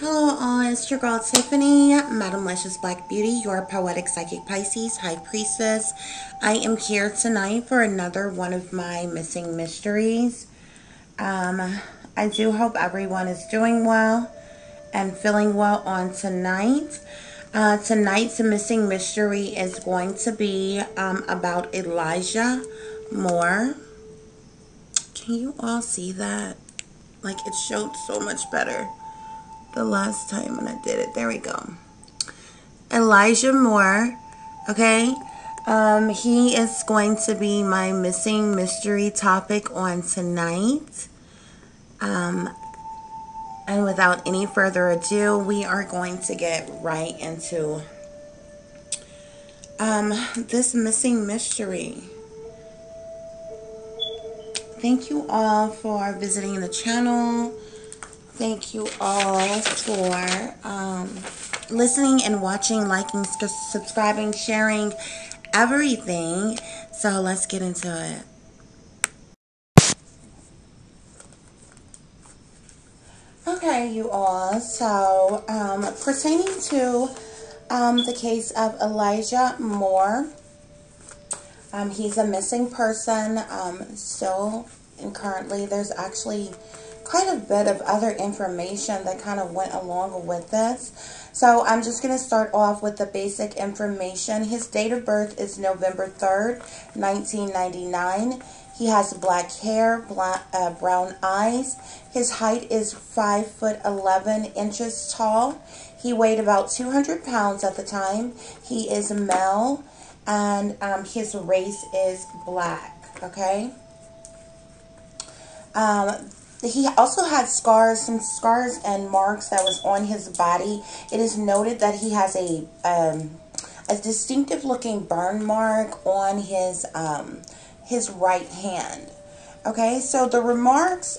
Hello all, it's your girl Tiffany, Madam Luscious Black Beauty, your poetic psychic Pisces, High Priestess. I am here tonight for another one of my missing mysteries. I do hope everyone is doing well and feeling well on tonight. Tonight's missing mystery is going to be about Elijah Moore. Can you all see that? Like, it showed so much better the last time when I did it. There we go. Elijah Moore. Okay. He is going to be my missing mystery topic on tonight. And without any further ado, we are going to get right into this missing mystery. Thank you all for visiting the channel. Thank you all for listening and watching, liking, subscribing, sharing, everything. So let's get into it. Okay, you all. So pertaining to the case of Elijah Moore, he's a missing person still, and currently there's actually quite a bit of other information that kind of went along with this. So I'm just going to start off with the basic information. His date of birth is November 3rd, 1999. He has black hair, brown eyes. His height is 5'11" tall. He weighed about 200 pounds at the time. He is male, and his race is black. Okay. He also had some scars and marks that was on his body. It is noted that he has a distinctive looking burn mark on his right hand. Okay, so the remarks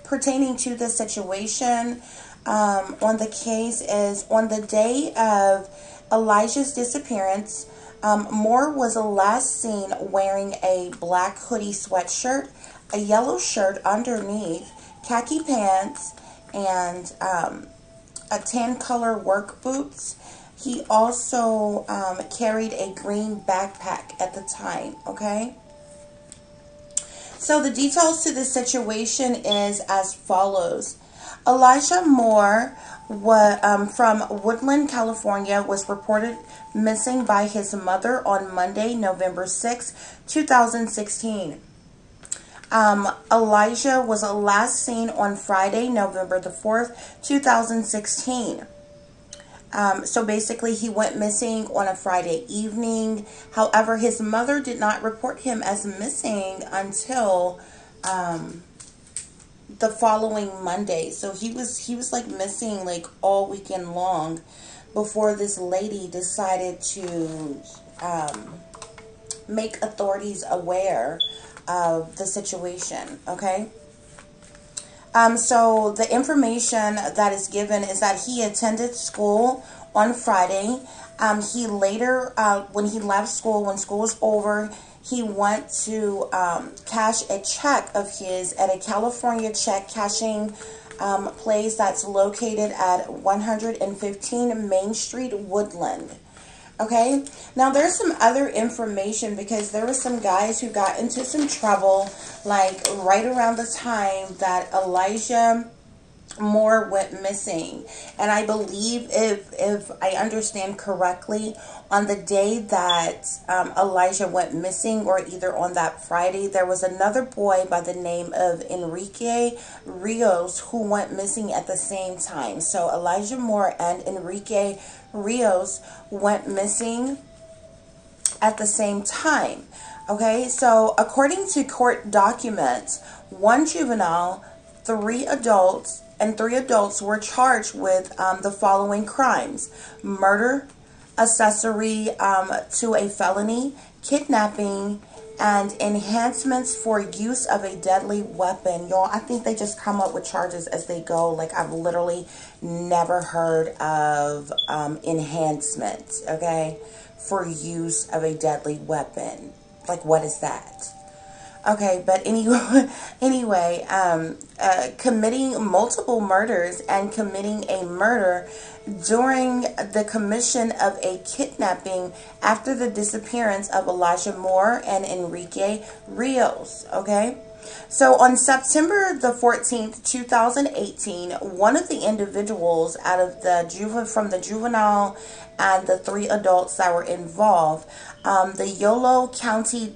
pertaining to the situation on the case is, on the day of Elijah's disappearance, Moore was last seen wearing a black hoodie sweatshirt, a yellow shirt underneath, khaki pants, and a tan color work boots. He also carried a green backpack at the time, okay? So the details to this situation is as follows. Elijah Moore from Woodland, California, was reported missing by his mother on Monday, November 6, 2016. Elijah was last seen on Friday, November the 4th, 2016. So basically, he went missing on a Friday evening. However, his mother did not report him as missing until the following Monday. So he was like missing like all weekend long before this lady decided to make authorities aware of the situation. Okay. So the information that is given is that he attended school on Friday. He later, when he left school, when school was over, he went to cash a check of his at a California check cashing place that's located at 115 Main Street, Woodland. Okay, now there's some other information because there were some guys who got into some trouble like right around the time that Elijah Moore went missing. And I believe, if I understand correctly, on the day that Elijah went missing, or either on that Friday, there was another boy by the name of Enrique Rios who went missing at the same time. So Elijah Moore and Enrique Rios went missing at the same time. Okay, so according to court documents, one juvenile, three adults were charged with the following crimes: murder, accessory to a felony, kidnapping, and enhancements for use of a deadly weapon. Y'all, I think they just come up with charges as they go. Like, I've literally never heard of enhancements, okay, for use of a deadly weapon. Like, what is that? Okay, but anyway, committing multiple murders and committing a murder during the commission of a kidnapping after the disappearance of Elijah Moore and Enrique Rios. Okay, so on September the 14th, 2018, one of the individuals out of from the juvenile and the 3 adults that were involved, the Yolo County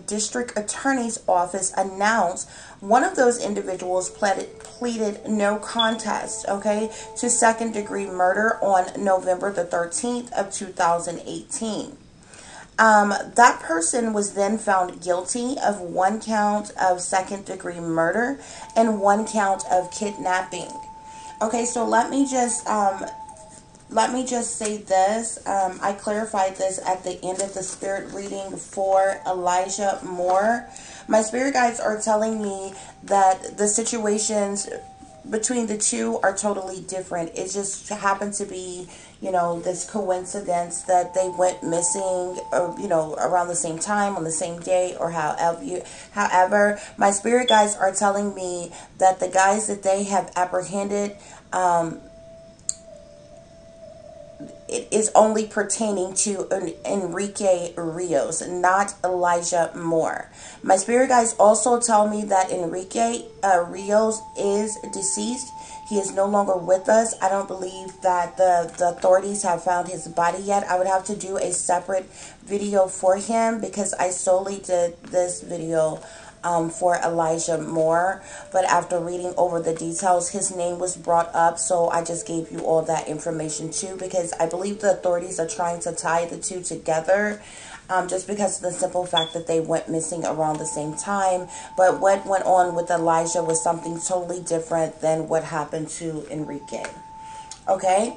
District Attorney's Office announced one of those individuals pleaded no contest, okay, to second-degree murder on November the 13th of 2018. That person was then found guilty of 1 count of second-degree murder and 1 count of kidnapping. Okay, so let me just say this. I clarified this at the end of the spirit reading for Elijah Moore. My spirit guides are telling me that the situations between the two are totally different. It just happened to be, this coincidence that they went missing, around the same time, on the same day, or however. My spirit guides are telling me that the guys that they have apprehended, it is only pertaining to Enrique Rios, not Elijah Moore. My spirit guides also tell me that Enrique Rios is deceased. He is no longer with us. I don't believe that the authorities have found his body yet. I would have to do a separate video for him because I solely did this video for Elijah Moore, but after reading over the details, his name was brought up, so I just gave you all that information too, because I believe the authorities are trying to tie the two together, just because of the simple fact that they went missing around the same time. But what went on with Elijah was something totally different than what happened to Enrique. Okay?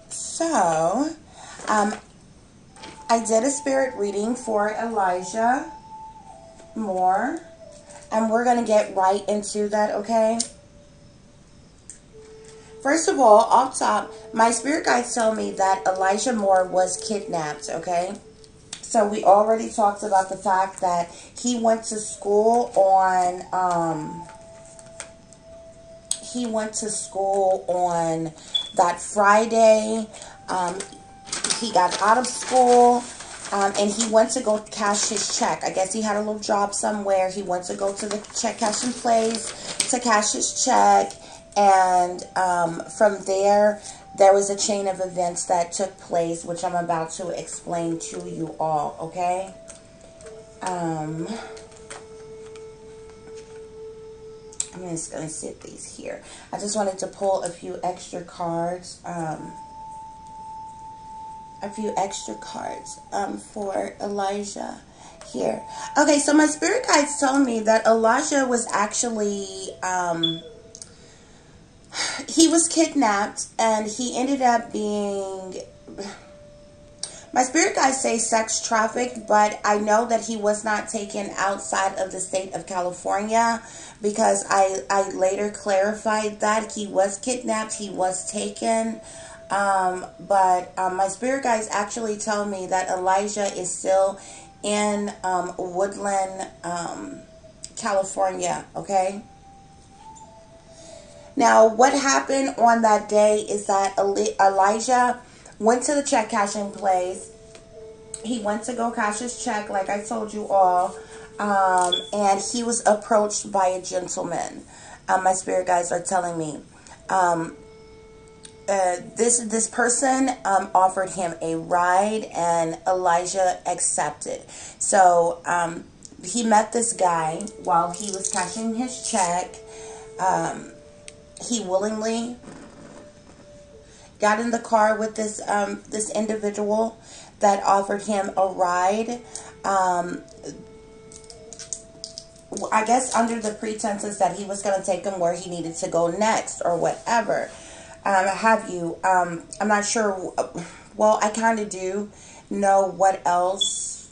So, I did a spirit reading for Elijah Moore, and we're going to get right into that, okay? First of all, off top, my spirit guides tell me that Elijah Moore was kidnapped, okay? So we already talked about the fact that he went to school on, that Friday. He got out of school, and he went to go cash his check. I guess he had a little job somewhere. He went to go to the check cashing place to cash his check, and from there was a chain of events that took place, which I'm about to explain to you all, okay? I'm just going to sit these here. I just wanted to pull a few extra cards, for Elijah here. Okay, so my spirit guides tell me that Elijah was actually, he was kidnapped, and he ended up being, my spirit guides say sex trafficked, but I know that he was not taken outside of the state of California, because I later clarified that he was kidnapped, he was taken. But my spirit guides actually tell me that Elijah is still in Woodland, California, okay? Now, what happened on that day is that Elijah went to the check cashing place. He went to go cash his check, like I told you all, and he was approached by a gentleman. My spirit guides are telling me. This person offered him a ride, and Elijah accepted. So he met this guy while he was cashing his check. He willingly got in the car with this this individual that offered him a ride. I guess under the pretenses that he was going to take him where he needed to go next or whatever. I'm not sure. Well, I kind of do know what else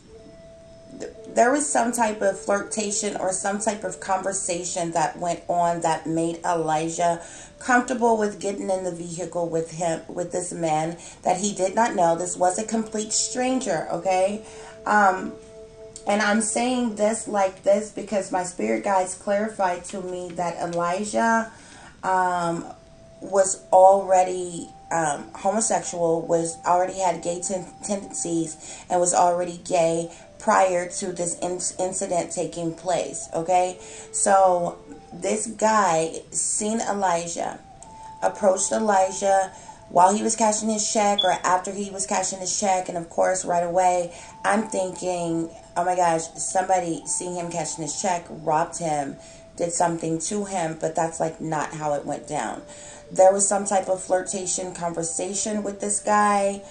there was some type of flirtation or some type of conversation that went on that made Elijah comfortable with getting in the vehicle with him, with this man that he did not know. This was a complete stranger, okay? And I'm saying this like this because my spirit guides clarified to me that Elijah was already homosexual, was already had gay tendencies, and was already gay prior to this incident taking place, okay? So this guy seen Elijah, approached Elijah while he was cashing his check or after he was cashing his check, and of course right away I'm thinking, oh my gosh, somebody seeing him cashing his check robbed him, did something to him, but that's like not how it went down. There was some type of flirtation conversation with this guy.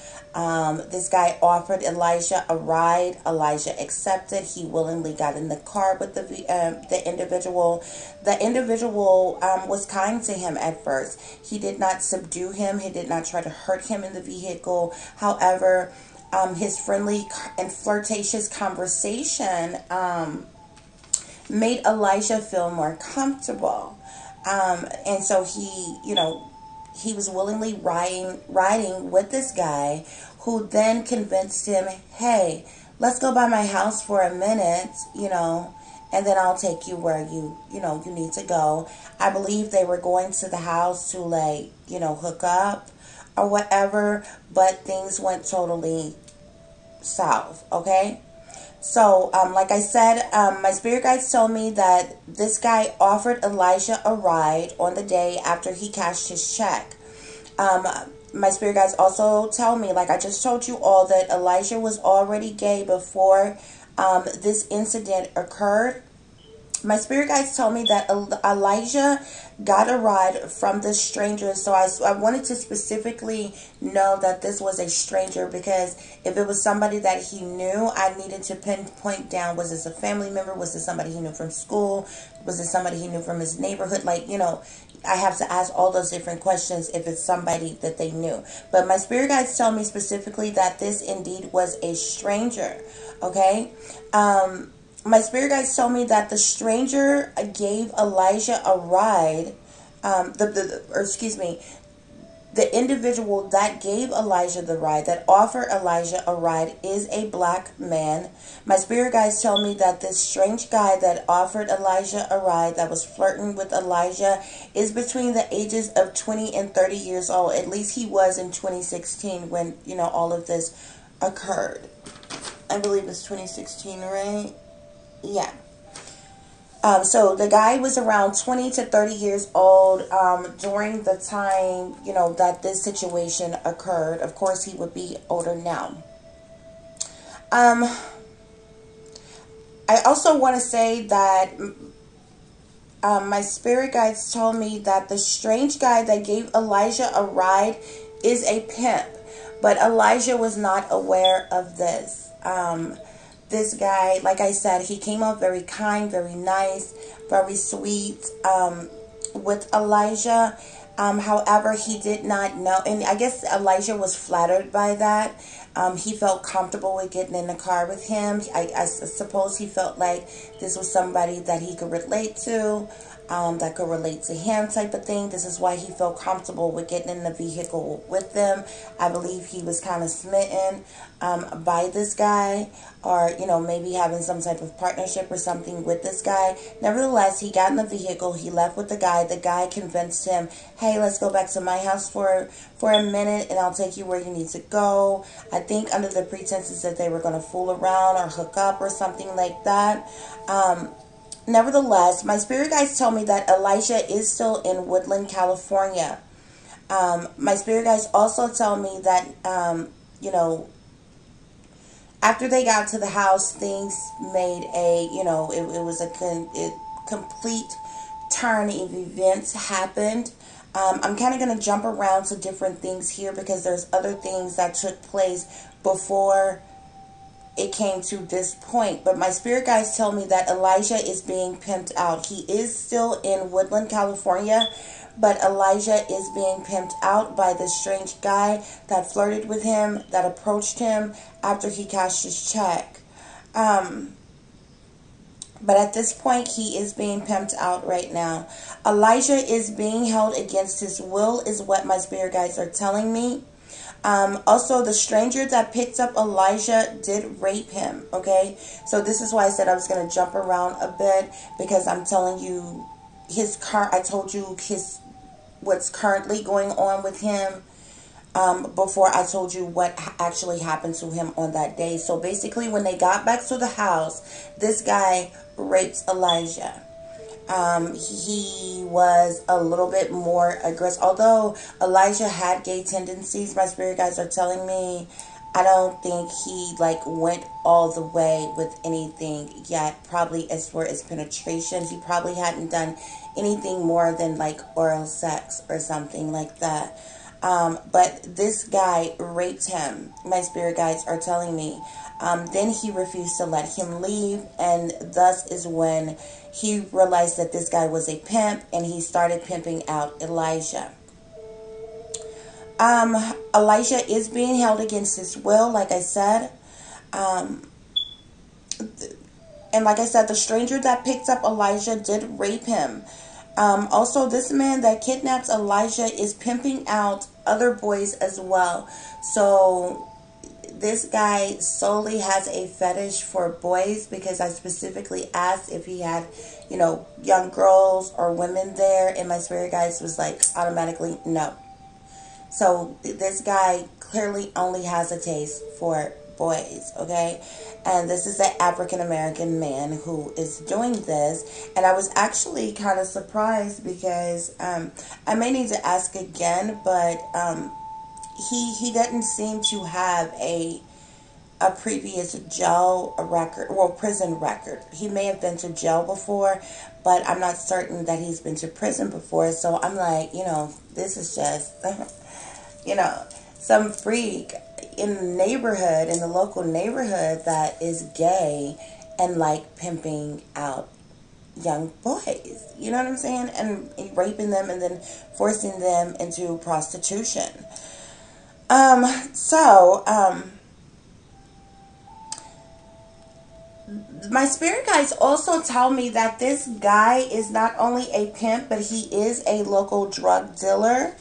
This guy offered Elijah a ride. Elijah accepted. He willingly got in the car with the individual. The individual was kind to him at first. He did not subdue him. He did not try to hurt him in the vehicle. However, his friendly and flirtatious conversation made Elijah feel more comfortable. And so he, you know, he was willingly riding with this guy, who then convinced him, hey, let's go by my house for a minute, you know, and then I'll take you where you need to go. I believe they were going to the house to, like, you know, hook up or whatever, but things went totally south, okay? So, like I said, my spirit guides told me that this guy offered Elijah a ride on the day after he cashed his check. My spirit guides also tell me, like I just told you all, that Elijah was already gay before this incident occurred. My spirit guides told me that Elijah got a ride from this stranger. So I wanted to specifically know that this was a stranger, because if it was somebody that he knew, I needed to pinpoint down, was this a family member? Was this somebody he knew from school? Was it somebody he knew from his neighborhood? Like, you know, I have to ask all those different questions if it's somebody that they knew. But my spirit guides tell me specifically that this indeed was a stranger, okay? My spirit guides told me that the stranger gave Elijah a ride. The individual that gave Elijah the ride, that offered Elijah a ride, is a black man. My spirit guides tell me that this strange guy that offered Elijah a ride, that was flirting with Elijah, is between the ages of 20 and 30 years old. At least he was in 2016 when, you know, all of this occurred. I believe it's 2016, right? Yeah. So the guy was around 20 to 30 years old during the time, you know, that this situation occurred. Of course, he would be older now. I also want to say that my spirit guides told me that the strange guy that gave Elijah a ride is a pimp, but Elijah was not aware of this. This guy, like I said, he came out very kind, very nice, very sweet with Elijah. However, he did not know, and I guess Elijah was flattered by that. He felt comfortable with getting in the car with him. I suppose he felt like this was somebody that he could relate to, that could relate to him, type of thing. This is why he felt comfortable with getting in the vehicle with them. I believe he was kind of smitten by this guy, or, you know, maybe having some type of partnership or something with this guy. Nevertheless, he got in the vehicle. He left with the guy. The guy convinced him, hey, let's go back to my house for a minute, and I'll take you where you need to go. I think under the pretenses that they were going to fool around or hook up or something like that. Nevertheless, my spirit guides tell me that Elijah is still in Woodland, California. My spirit guides also tell me that, you know, after they got to the house, things made a, you know, it was a complete turn of events happened. I'm kind of going to jump around to different things here because there's other things that took place before it came to this point. But my spirit guides tell me that Elijah is being pimped out. He is still in Woodland, California, but Elijah is being pimped out by this strange guy that flirted with him, that approached him after he cashed his check. But at this point, he is being pimped out right now. Elijah is being held against his will, is what my spirit guides are telling me. Also, the stranger that picked up Elijah did rape him, okay? So this is why I said I was going to jump around a bit, because I'm telling you I told you what's currently going on with him before I told you what actually happened to him on that day. So basically, when they got back to the house, this guy raped Elijah. He was a little bit more aggressive. Although Elijah had gay tendencies, my spirit guides are telling me, I don't think he like went all the way with anything yet. Probably as far as penetration, he probably hadn't done anything more than like oral sex or something like that. But this guy raped him, my spirit guides are telling me. Then he refused to let him leave, and thus is when he realized that this guy was a pimp, and he started pimping out Elijah. Elijah is being held against his will, like I said. And like I said, the stranger that picked up Elijah did rape him. Also, this man that kidnaps Elijah is pimping out other boys as well. So this guy solely has a fetish for boys, because I specifically asked if he had, young girls or women there, and my spirit guides was like automatically no. So this guy clearly only has a taste for boys, okay? And this is an African-American man who is doing this. And I was actually kind of surprised, because I may need to ask again, but he doesn't seem to have a previous jail record, well, prison record. He may have been to jail before, but I'm not certain that he's been to prison before. So I'm like, this is just, some freak in the neighborhood, in the local neighborhood, that is gay and like pimping out young boys. You know what I'm saying? And raping them and then forcing them into prostitution. My spirit guides also tell me that this guy is not only a pimp, but he is a local drug dealer.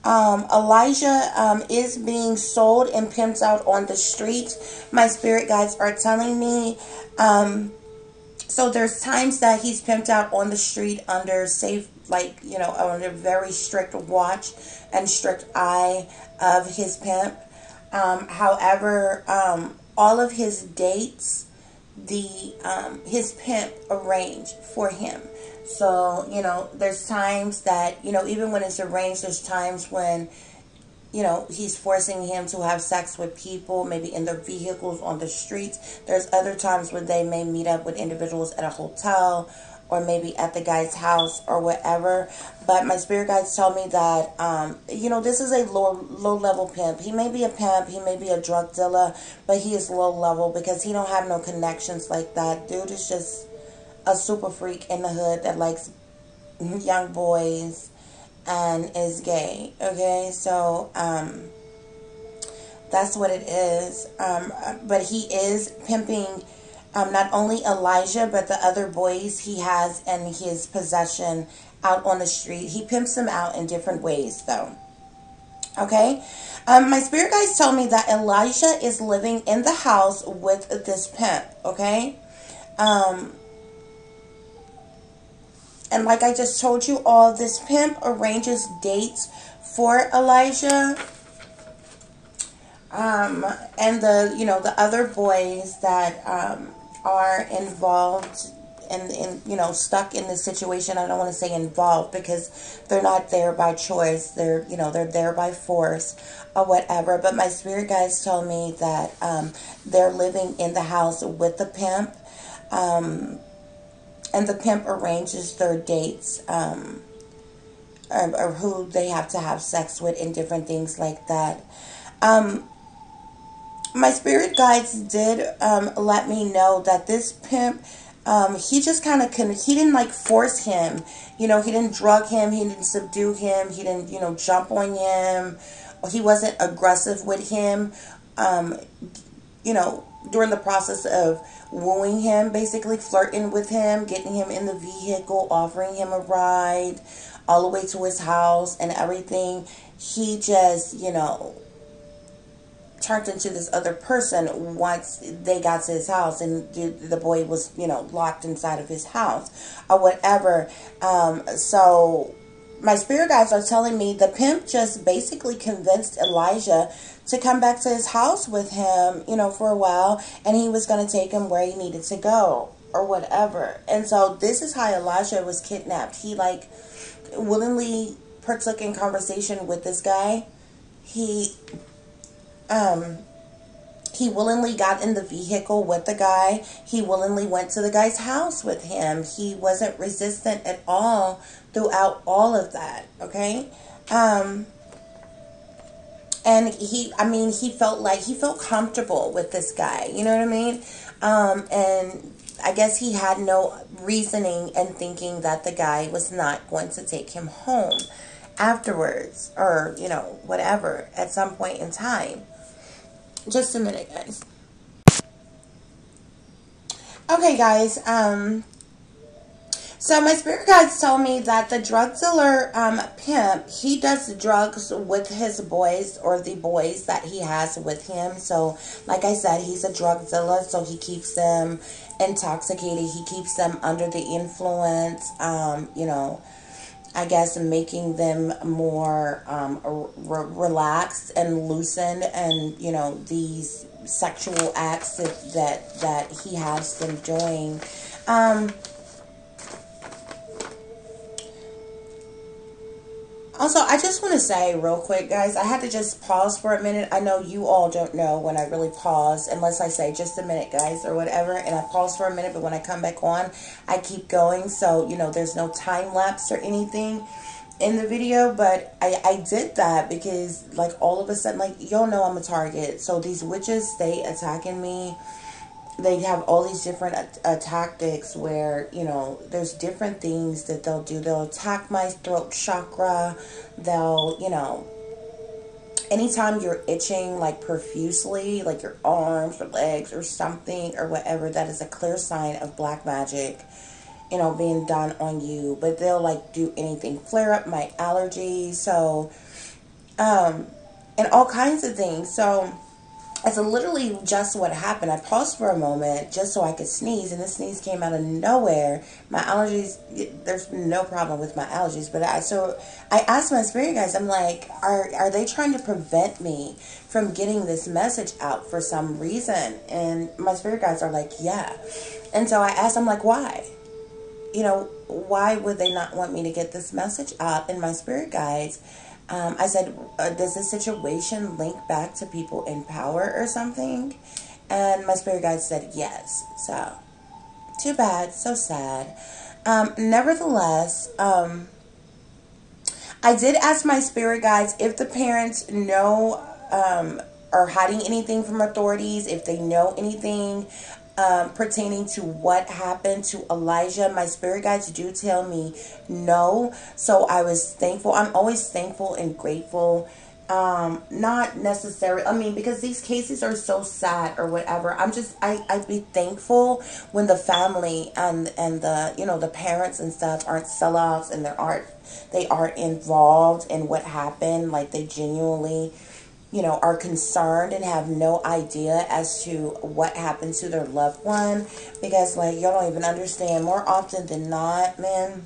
Elijah is being sold and pimped out on the streets. My spirit guides are telling me. So there's times that he's pimped out on the street under under very strict watch and strict eye of his pimp. However, all of his dates, his pimp arranged for him. So, there's times that, even when it's arranged, there's times when, he's forcing him to have sex with people, maybe in their vehicles on the streets. There's other times when they may meet up with individuals at a hotel or maybe at the guy's house or whatever. But my spirit guides tell me that, this is a low-level pimp. He may be a pimp, he may be a drug dealer, but he is low-level because he don't have no connections like that. Dude is just a super freak in the hood that likes young boys and is gay. Okay, so that's what it is. But he is pimping not only Elijah, but the other boys he has in his possession out on the street. He pimps them out in different ways, though. Okay, my spirit guides tell me that Elijah is living in the house with this pimp. Okay. And like I just told you all, this pimp arranges dates for Elijah. And the other boys that are involved and stuck in this situation. I don't want to say involved because they're not there by choice. They're there by force or whatever. But my spirit guides tell me that they're living in the house with the pimp. And the pimp arranges their dates, or who they have to have sex with and different things like that. My spirit guides did let me know that this pimp, he just kind of he didn't like force him. He didn't drug him. He didn't subdue him. He didn't, jump on him. He wasn't aggressive with him. during the process of wooing him, basically flirting with him, getting him in the vehicle, offering him a ride all the way to his house and everything, he just, you know, turned into this other person once they got to his house and the boy was, you know, locked inside of his house or whatever. So my spirit guides are telling me the pimp just basically convinced Elijah to come back to his house with him, you know, for a while, and he was going to take him where he needed to go or whatever. And so this is how Elijah was kidnapped. He like willingly partook in conversation with this guy. He willingly got in the vehicle with the guy. He willingly went to the guy's house with him. He wasn't resistant at all throughout all of that, okay? And he felt comfortable with this guy, you know what I mean? And I guess he had no reasoning and thinking that the guy was not going to take him home afterwards or, you know, whatever, at some point in time. Just a minute, guys. Okay, guys. So my spirit guides told me that the drug dealer pimp, he does drugs with his boys or the boys that he has with him. So, like I said, he's a drug dealer, so he keeps them intoxicated. He keeps them under the influence, you know, I guess making them more relaxed and loosened, and you know, these sexual acts that he has them doing. Also, I just want to say real quick, guys, I had to just pause for a minute. I know you all don't know when I really pause, unless I say just a minute, guys, or whatever. And I pause for a minute, but when I come back on, I keep going. So, you know, there's no time lapse or anything in the video. But I did that because, like, all of a sudden, like, y'all know I'm a target. So these witches stay attacking me. They have all these different tactics where, you know, there's different things that they'll do. They'll attack my throat chakra. They'll, you know, anytime you're itching, like, profusely, like your arms or legs or something or whatever, that is a clear sign of black magic, you know, being done on you. But they'll, like, do anything. Flare up my allergies. So, and all kinds of things. So, it's literally just what happened. I paused for a moment just so I could sneeze, and the sneeze came out of nowhere. My allergies, there's no problem with my allergies, but I asked my spirit guides, I'm like, are they trying to prevent me from getting this message out for some reason? And my spirit guides are like, yeah. And so I asked, I'm like, why? You know, why would they not want me to get this message out? And my spirit guides, I said, does this situation link back to people in power or something? And my spirit guide said yes. So, too bad. So sad. Nevertheless, I did ask my spirit guides if the parents know are hiding anything from authorities, if they know anything pertaining to what happened to Elijah. My spirit guides do tell me no. So I was thankful. I'm always thankful and grateful. Not necessarily, I mean, because these cases are so sad or whatever. I'd be thankful when the family and the, you know, the parents and stuff aren't sellouts and they aren't involved in what happened. Like, they genuinely, you know, are concerned and have no idea as to what happened to their loved one. Because, like, y'all don't even understand. More often than not, man,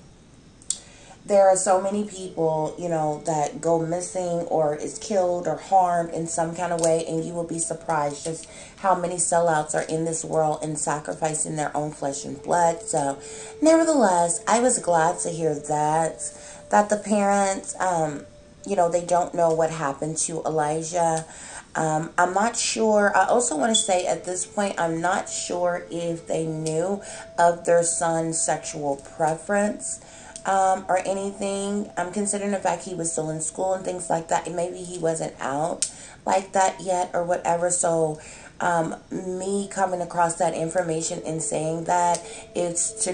there are so many people, you know, that go missing or is killed or harmed in some kind of way. And you will be surprised just how many sellouts are in this world and sacrificing their own flesh and blood. So, nevertheless, I was glad to hear that the parents, you know, they don't know what happened to Elijah. I'm not sure. I also want to say at this point, I'm not sure if they knew of their son's sexual preference or anything. I'm considering the fact he was still in school and things like that. And maybe he wasn't out like that yet or whatever. So me coming across that information and saying that, it's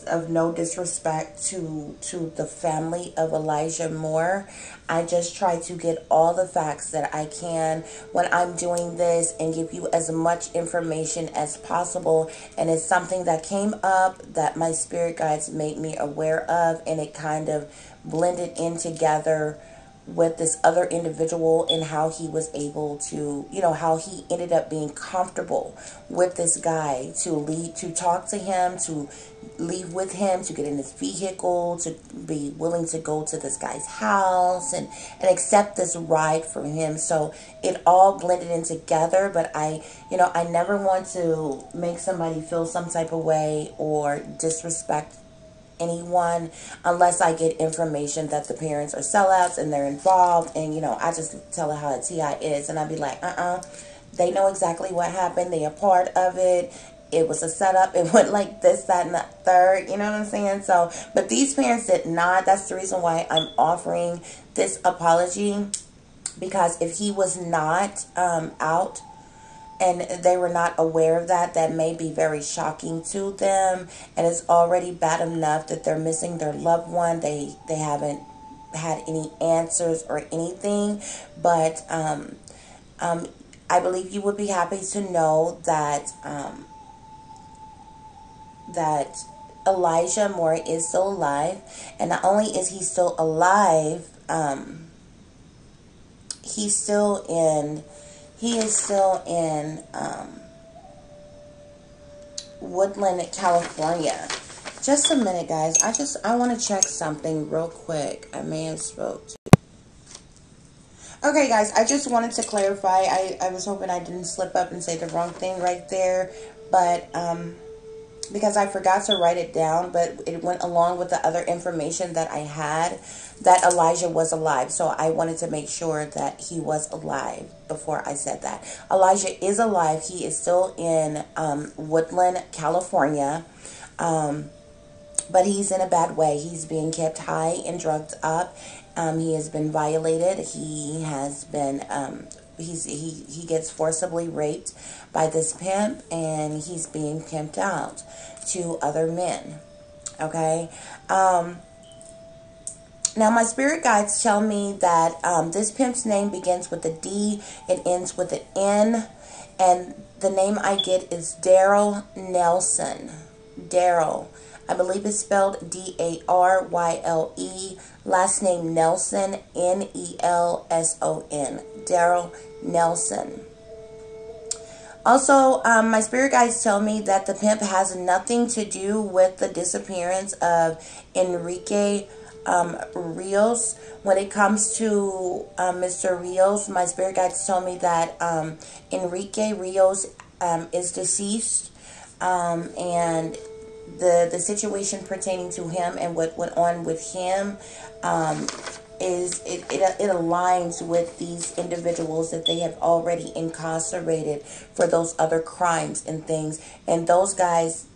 of no disrespect to the family of Elijah Moore. I just try to get all the facts that I can when I'm doing this and give you as much information as possible. And it's something that came up that my spirit guides made me aware of, and it kind of blended in together with this other individual, and how he was able to, how he ended up being comfortable with this guy to talk to him, to leave with him, to get in his vehicle, to be willing to go to this guy's house and accept this ride from him. So it all blended in together, but I never want to make somebody feel some type of way or disrespect anyone unless I get information that the parents are sellouts and they're involved, and I just tell her how the TI is, and I'd be like, they know exactly what happened, they are part of it, it was a setup, it went like this, that, and the third, you know what I'm saying? So, but these parents did not. That's the reason why I'm offering this apology, because if he was not out and they were not aware of that, that may be very shocking to them. And it's already bad enough that they're missing their loved one. They haven't had any answers or anything. But I believe you would be happy to know that that Elijah Moore is still alive. And not only is he still alive, he is still in Woodland, California. Just a minute, guys. I want to check something real quick. I may have spoke to. Okay, guys. I just wanted to clarify. I was hoping I didn't slip up and say the wrong thing right there, but because I forgot to write it down, but it went along with the other information that I had, that Elijah was alive. So I wanted to make sure that he was alive before I said that. Elijah is alive. He is still in Woodland, California. But he's in a bad way. He's being kept high and drugged up. He has been violated. He has been... he gets forcibly raped by this pimp, and he's being pimped out to other men. Okay. Now my spirit guides tell me that this pimp's name begins with a D, it ends with an N, and the name I get is Daryl Nelson. Daryl. I believe it's spelled D-A-R-Y-L-E. Last name Nelson, N-E-L-S-O-N. Daryl Nelson. Also, my spirit guides tell me that the pimp has nothing to do with the disappearance of Enrique Rios. When it comes to Mr. Rios, my spirit guides tell me that Enrique Rios is deceased, and the situation pertaining to him and what went on with him it aligns with these individuals that they have already incarcerated for those other crimes and things, and those guys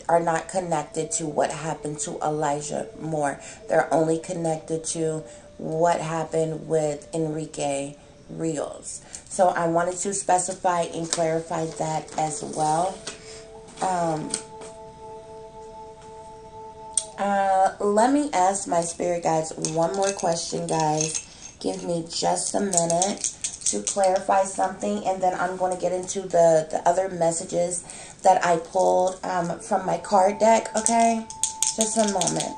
are not connected to what happened to Elijah Moore. They're only connected to what happened with Enrique Rios. So I wanted to specify and clarify that as well. Let me ask my spirit guides one more question, guys. Give me just a minute to clarify something, and then I'm going to get into the other messages that I pulled from my card deck, okay? Just a moment.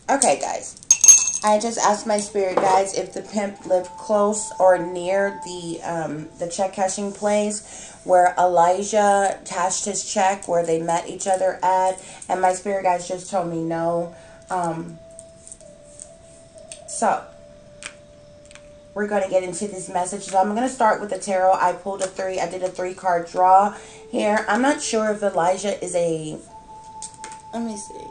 Okay, guys, I just asked my spirit guides if the pimp lived close or near the check cashing place where Elijah cashed his check, where they met each other at, and my spirit guides just told me no. So we're going to get into this message. So I'm going to start with the tarot. I pulled a 3. I did a 3-card draw here. I'm not sure if Elijah is a... Let me see.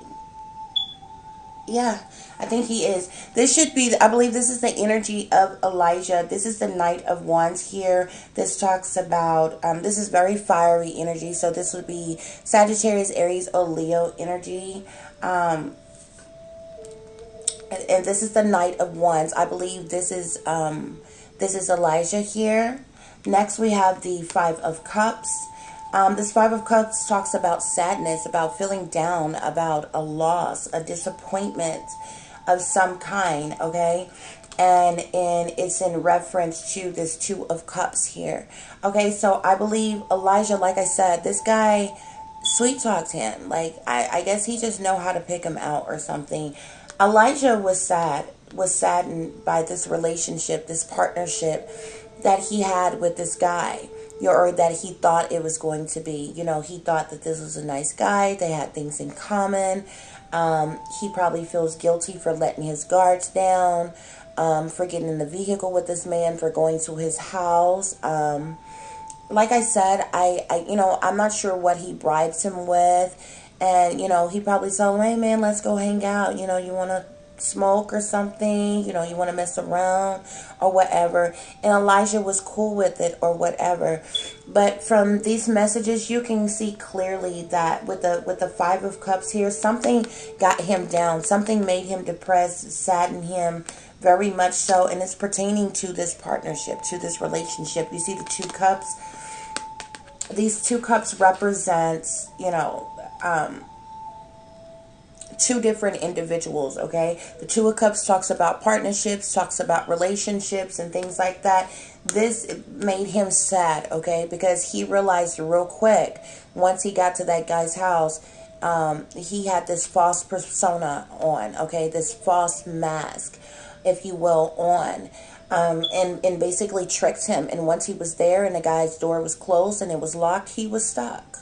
Yeah, I think he is. This should be, I believe this is the energy of Elijah. This is the Knight of Wands here. This talks about, this is very fiery energy. So this would be Sagittarius, Aries, or Leo energy. And this is the Knight of Wands. I believe this is Elijah here. Next we have the Five of Cups. This Five of Cups talks about sadness, about feeling down, about a loss, a disappointment of some kind, okay? And it's in reference to this Two of Cups here. Okay, so I believe Elijah, like I said, this guy sweet-talked him. Like, I guess he just know how to pick him out or something. Elijah was saddened by this relationship, this partnership that he had with this guy. Or that he thought it was going to be. You know, he thought that this was a nice guy. They had things in common. He probably feels guilty for letting his guards down, for getting in the vehicle with this man, for going to his house. Like I said, I'm not sure what he bribes him with. And, you know, he probably told him, hey, man, let's go hang out. You know, you want to smoke or something, you know, you want to mess around or whatever. And Elijah was cool with it or whatever. But from these messages, you can see clearly that with the Five of Cups here, something got him down. Something made him depressed, saddened him very much so. And it's pertaining to this partnership, to this relationship. You see the Two Cups? These Two Cups represent, you know, two different individuals, okay? The Two of Cups talks about partnerships, talks about relationships and things like that. This made him sad, okay? Because he realized real quick, once he got to that guy's house, he had this false persona on, okay? This false mask, if you will, on. And basically tricked him. And once he was there and the guy's door was closed and it was locked, he was stuck.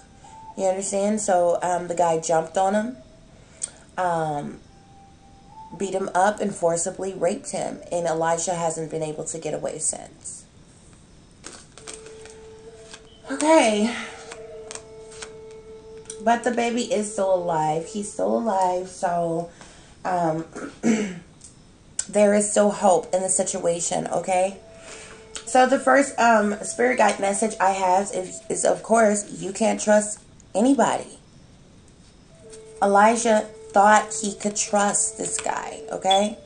You understand? So the guy jumped on him. Beat him up and forcibly raped him, and Elijah hasn't been able to get away since. Okay, but the baby is still alive. He's still alive, so there is still hope in the situation. Okay, so the first spirit guide message I have is of course, you can't trust anybody. Elijah thought he could trust this guy, okay?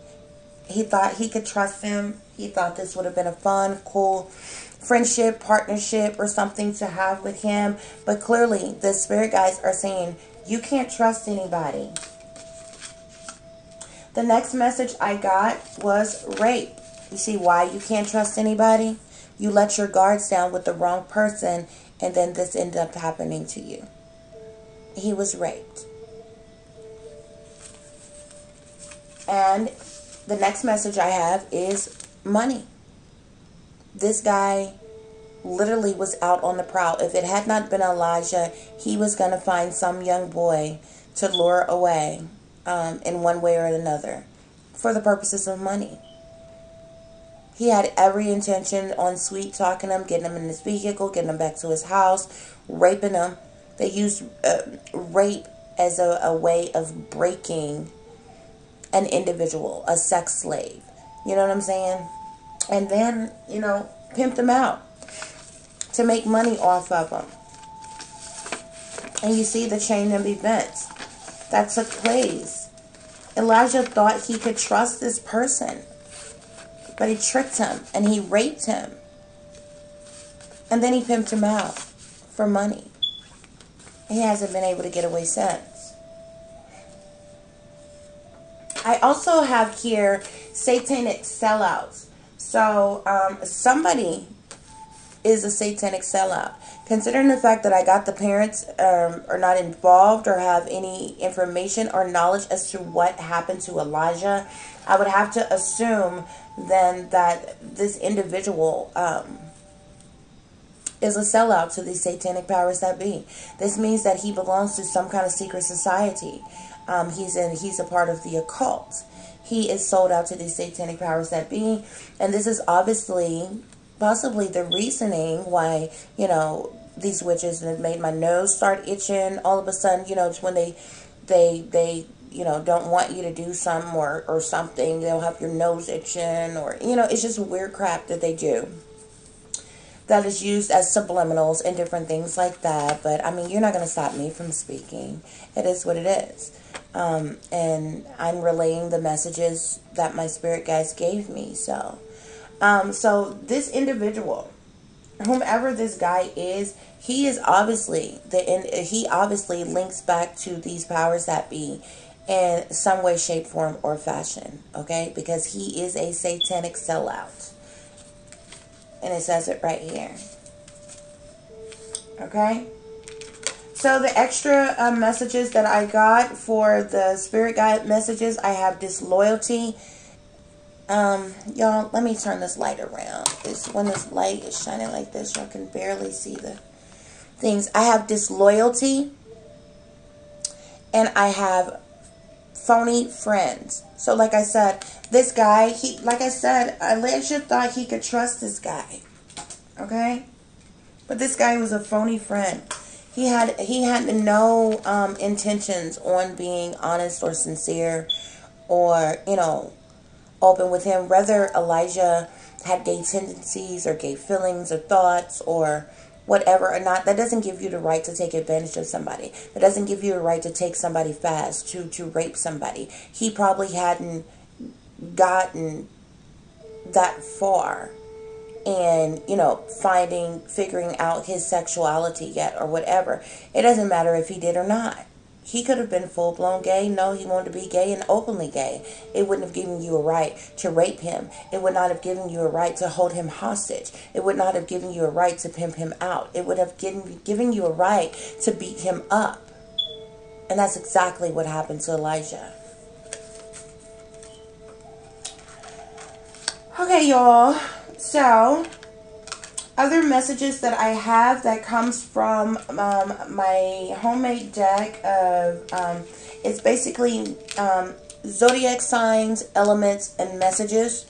He thought he could trust him. He thought this would have been a fun, cool friendship, partnership, or something to have with him. But clearly, the spirit guides are saying, you can't trust anybody. The next message I got was rape. You see why you can't trust anybody? You let your guards down with the wrong person, and then this ended up happening to you. He was raped. And the next message I have is money. This guy literally was out on the prowl. If it had not been Elijah, he was going to find some young boy to lure away in one way or another for the purposes of money. He had every intention on sweet talking him, getting him in his vehicle, getting him back to his house, raping him. They used rape as a way of breaking an individual, a sex slave. You know what I'm saying? And then, you know, pimped him out to make money off of him. And you see the chain of events that took place. Elijah thought he could trust this person, but he tricked him and he raped him. And then he pimped him out for money. He hasn't been able to get away since. I also have here satanic sellouts. So somebody is a satanic sellout. Considering the fact that I got the parents are not involved or have any information or knowledge as to what happened to Elijah, I would have to assume then that this individual is a sellout to the satanic powers that be. This means that he belongs to some kind of secret society. He's a part of the occult. He is sold out to these satanic powers that be. And this is obviously, possibly the reasoning why, you know, these witches have made my nose start itching all of a sudden. You know, it's when they you know, don't want you to do something or something. They'll have your nose itching, or, you know, it's just weird crap that they do that is used as subliminals and different things like that. But I mean, you're not going to stop me from speaking. It is what it is. And I'm relaying the messages that my spirit guides gave me. So this individual, whomever this guy is, he obviously links back to these powers that be in some way, shape, form, or fashion. Okay, because he is a satanic sellout, and it says it right here. Okay. So the extra messages that I got for the spirit guide messages, I have disloyalty. Y'all, let me turn this light around. When this light is shining like this, y'all can barely see the things. I have disloyalty, and I have phony friends. So like I said, this guy, Elijah thought he could trust this guy. Okay? But this guy was a phony friend. He had no intentions on being honest or sincere or, you know, open with him. Whether Elijah had gay tendencies or gay feelings or thoughts or whatever or not, that doesn't give you the right to take advantage of somebody. That doesn't give you the right to take somebody fast, to rape somebody. He probably hadn't gotten that far and, you know, figuring out his sexuality yet or whatever. It doesn't matter if he did or not. He could have been full-blown gay. No, he wanted to be gay and openly gay. It wouldn't have given you a right to rape him. It would not have given you a right to hold him hostage. It would not have given you a right to pimp him out. It would have given you a right to beat him up. And that's exactly what happened to Elijah. Okay, y'all. So, other messages that I have that comes from my homemade deck of, it's basically zodiac signs, elements, and messages.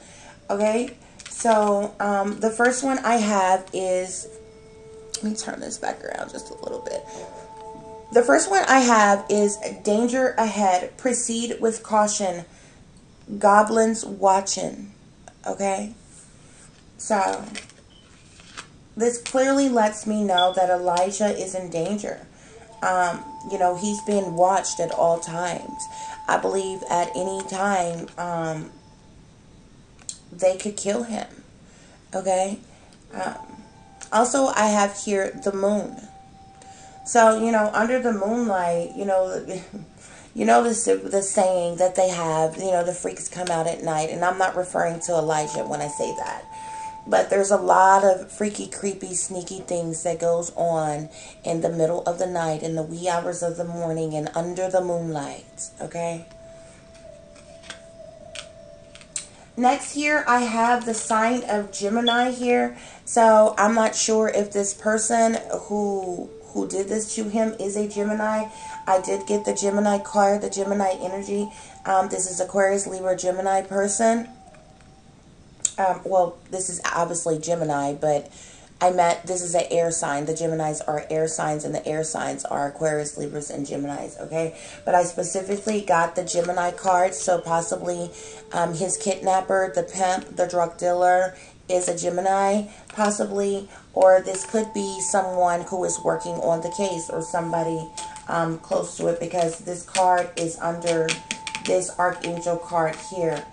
Okay, so the first one I have is, let me turn this back around just a little bit. The first one I have is danger ahead, proceed with caution, goblins watching. Okay, so this clearly lets me know that Elijah is in danger. You know, he's being watched at all times. I believe at any time they could kill him. Okay. Also, I have here the moon. So, you know, under the moonlight, you know, the saying that they have, you know, the freaks come out at night. And I'm not referring to Elijah when I say that. But there's a lot of freaky, creepy, sneaky things that goes on in the middle of the night, in the wee hours of the morning, and under the moonlight. Okay? Next here, I have the sign of Gemini here. So, I'm not sure if this person who did this to him is a Gemini. I did get the Gemini card, the Gemini energy. This is Aquarius, Libra, Gemini person. Well, this is obviously Gemini, but this is an air sign. The Geminis are air signs, and the air signs are Aquarius, Libras, and Geminis, okay? But I specifically got the Gemini card, so possibly his kidnapper, the pimp, the drug dealer is a Gemini, possibly, or this could be someone who is working on the case or somebody close to it, because this card is under this Archangel card here.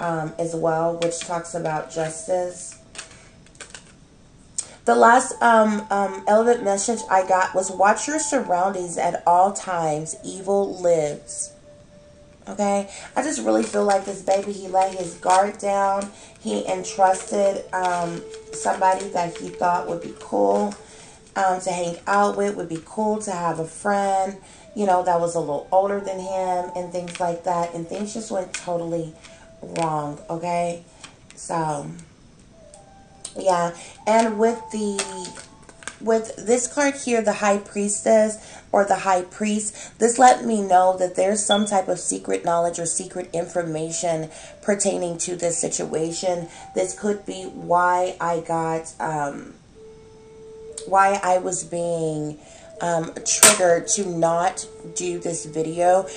As well, which talks about justice. The last element message I got was, watch your surroundings at all times. Evil lives. Okay? I just really feel like this baby, he let his guard down. He entrusted somebody that he thought would be cool to hang out with, would be cool to have a friend, you know, that was a little older than him and things like that. And things just went totally wrong. Okay, so yeah. And with this card here, the High Priestess or the High Priest, this let me know that there's some type of secret knowledge or secret information pertaining to this situation. This could be why I got why I was being triggered to not do this video.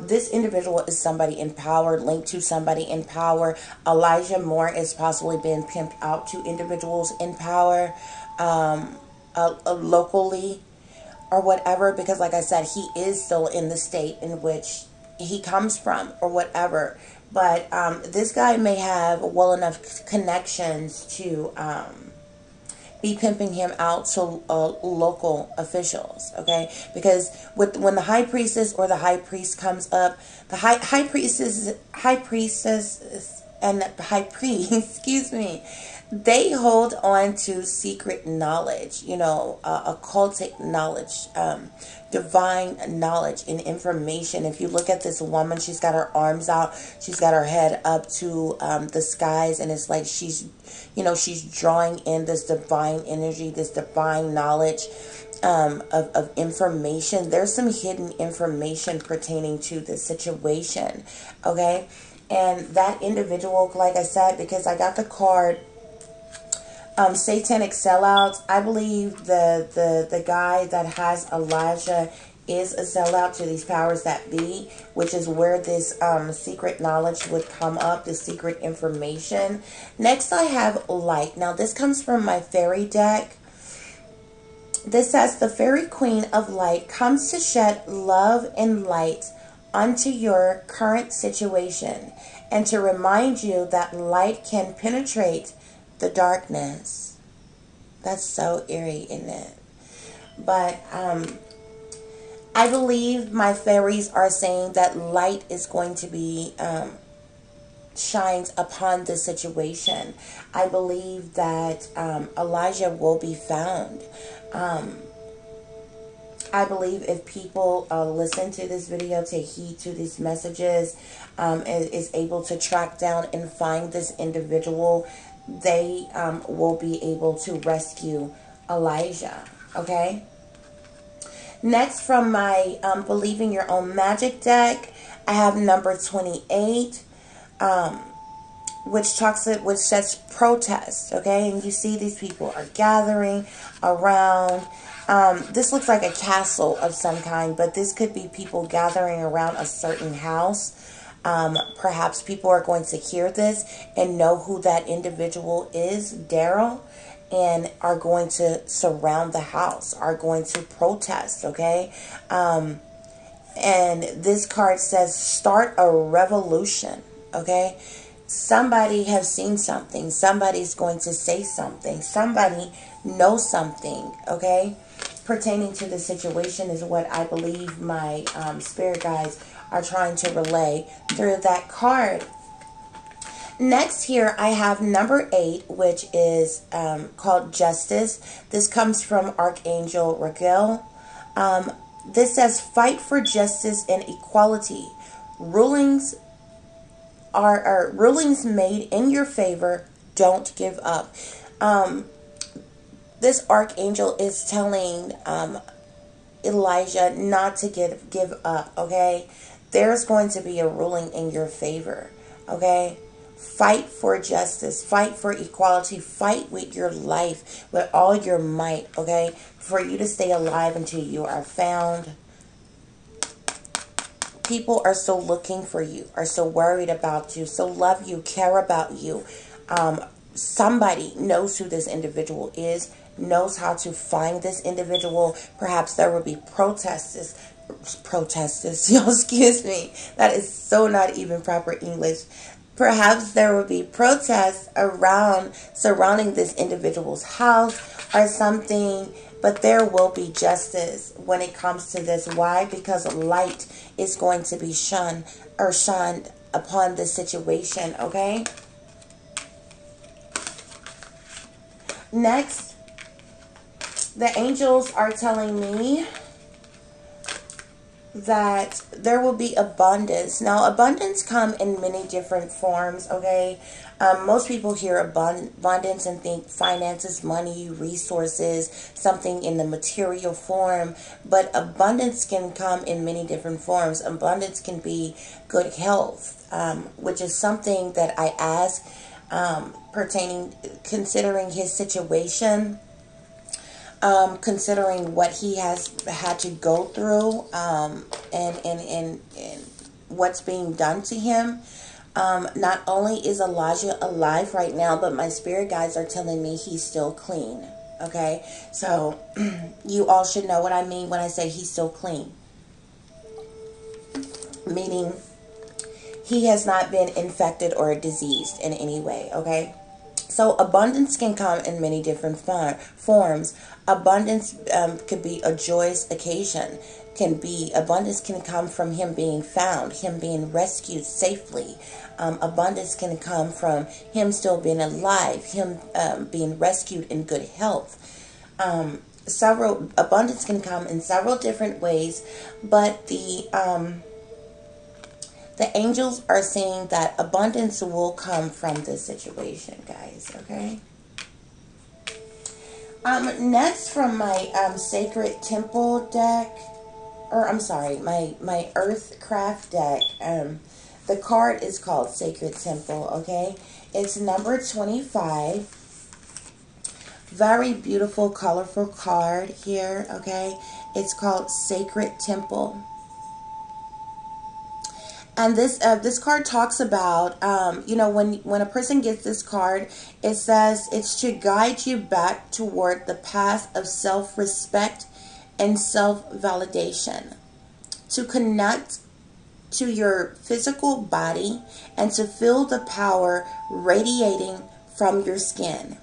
This individual is somebody in power, linked to somebody in power. Elijah Moore is possibly being pimped out to individuals in power, locally or whatever, because like I said, he is still in the state in which he comes from or whatever. But this guy may have well enough connections to be pimping him out to local officials, okay? Because when the high priestess or the high priest comes up, the high priestess and the high priest, excuse me, they hold on to secret knowledge, you know, occultic knowledge, divine knowledge and information. If you look at this woman, she's got her arms out, she's got her head up to the skies, and it's like she's, you know, she's drawing in this divine energy, this divine knowledge of information. There's some hidden information pertaining to this situation, okay? And that individual, like I said, because I got the card satanic sellouts. I believe the guy that has Elijah is a sellout to these powers that be, which is where this secret knowledge would come up, the secret information. Next, I have light. Now, this comes from my fairy deck. This says, the fairy queen of light comes to shed love and light onto your current situation and to remind you that light can penetrate the darkness. That's so eerie, isn't it? But I believe my fairies are saying that light is going to be shined upon this situation. I believe that Elijah will be found. I believe if people listen to this video, take heed to these messages, is able to track down and find this individual, they will be able to rescue Elijah, okay? Next, from my Believing Your Own Magic deck, I have number 28, which says protest, okay? And you see these people are gathering around. This looks like a castle of some kind, but this could be people gathering around a certain house. Perhaps people are going to hear this and know who that individual is, Daryl, and are going to surround the house, are going to protest, okay? And this card says, start a revolution, okay? Somebody has seen something. Somebody's going to say something. Somebody knows something, okay? Pertaining to the situation is what I believe my spirit guides are trying to relay through that card. Next here, I have number 8, which is called Justice. This comes from Archangel Raguel. This says, fight for justice and equality. Rulings rulings made in your favor. Don't give up. This archangel is telling Elijah not to give up, okay? There's going to be a ruling in your favor, okay? Fight for justice. Fight for equality. Fight with your life, with all your might, okay? For you to stay alive until you are found. People are still looking for you, are still worried about you, still love you, care about you. Somebody knows who this individual is, knows how to find this individual. Perhaps there will be protesters, y'all, excuse me. That is so not even proper English. Perhaps there will be protests surrounding this individual's house or something. But there will be justice when it comes to this. Why? Because light is going to be shunned upon this situation, okay? Next, the angels are telling me that there will be abundance. Now, abundance come in many different forms, okay? Most people hear abundance and think finances, money, resources, something in the material form. But abundance can come in many different forms. Abundance can be good health, which is something that I ask considering his situation. considering what he has had to go through, and what's being done to him. Not only is Elijah alive right now, but my spirit guides are telling me he's still clean. Okay, so you all should know what I mean when I say he's still clean. Meaning he has not been infected or diseased in any way, okay? So abundance can come in many different forms. Abundance could be a joyous occasion. Abundance can come from him being found, him being rescued safely. Abundance can come from him still being alive, him being rescued in good health. Abundance can come in several different ways, but the angels are saying that abundance will come from this situation, guys, okay? Next from my Sacred Temple deck, or I'm sorry, my Earthcraft deck, the card is called Sacred Temple, okay? It's number 25. Very beautiful, colorful card here, okay? It's called Sacred Temple. And this card talks about, when a person gets this card, it says it's to guide you back toward the path of self-respect and self-validation, to connect to your physical body and to feel the power radiating from your skin.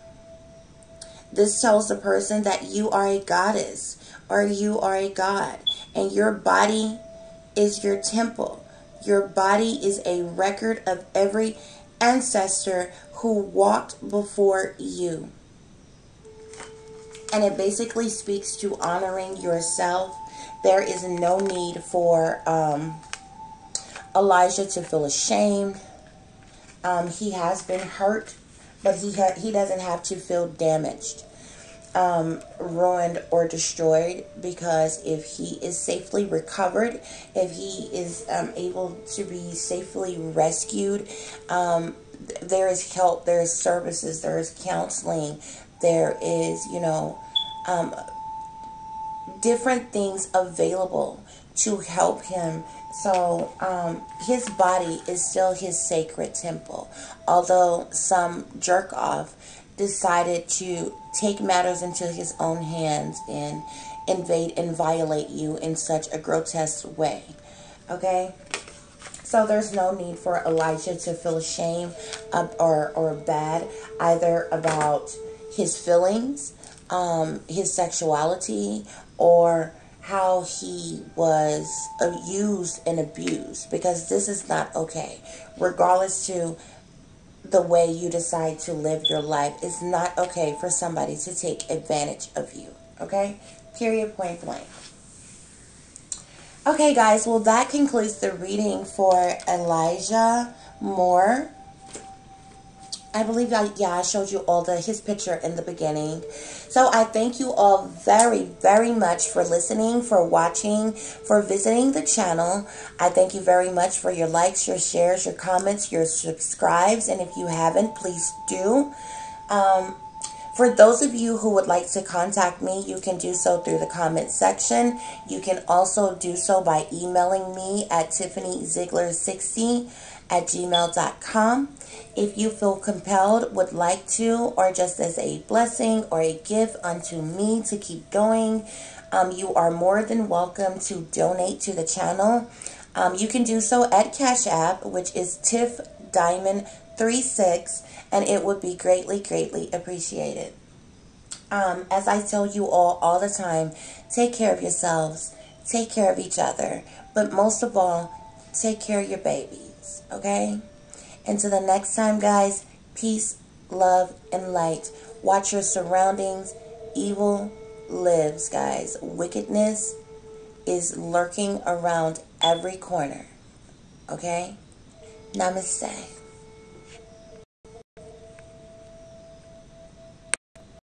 This tells the person that you are a goddess or you are a god, and your body is your temple. Your body is a record of every ancestor who walked before you. And it basically speaks to honoring yourself. There is no need for Elijah to feel ashamed. He has been hurt, but he doesn't have to feel damaged, ruined, or destroyed, because if he is safely recovered, if he is able to be safely rescued, there is help, there is services, there is counseling, there is, different things available to help him. So his body is still his sacred temple, although some jerk off decided to take matters into his own hands and invade and violate you in such a grotesque way. Okay? So there's no need for Elijah to feel ashamed or bad either about his feelings, his sexuality, or how he was used and abused, because this is not okay. Regardless to the way you decide to live your life, it's not okay for somebody to take advantage of you. Okay? Period, point blank. Okay, guys. Well, that concludes the reading for Elijah Moore. I believe I showed you all his picture in the beginning. So I thank you all very, very much for listening, for watching, for visiting the channel. I thank you very much for your likes, your shares, your comments, your subscribes. And if you haven't, please do. For those of you who would like to contact me, you can do so through the comment section. You can also do so by emailing me at tiffanyziegler60@gmail.com. If you feel compelled, would like to, or just as a blessing or a gift unto me to keep going, you are more than welcome to donate to the channel. You can do so at Cash App, which is TiffDiamond36, and it would be greatly, greatly appreciated. As I tell you all the time, take care of yourselves, take care of each other, but most of all, take care of your babies, okay? Until the next time, guys, peace, love, and light. Watch your surroundings. Evil lives, guys. Wickedness is lurking around every corner. Okay? Namaste.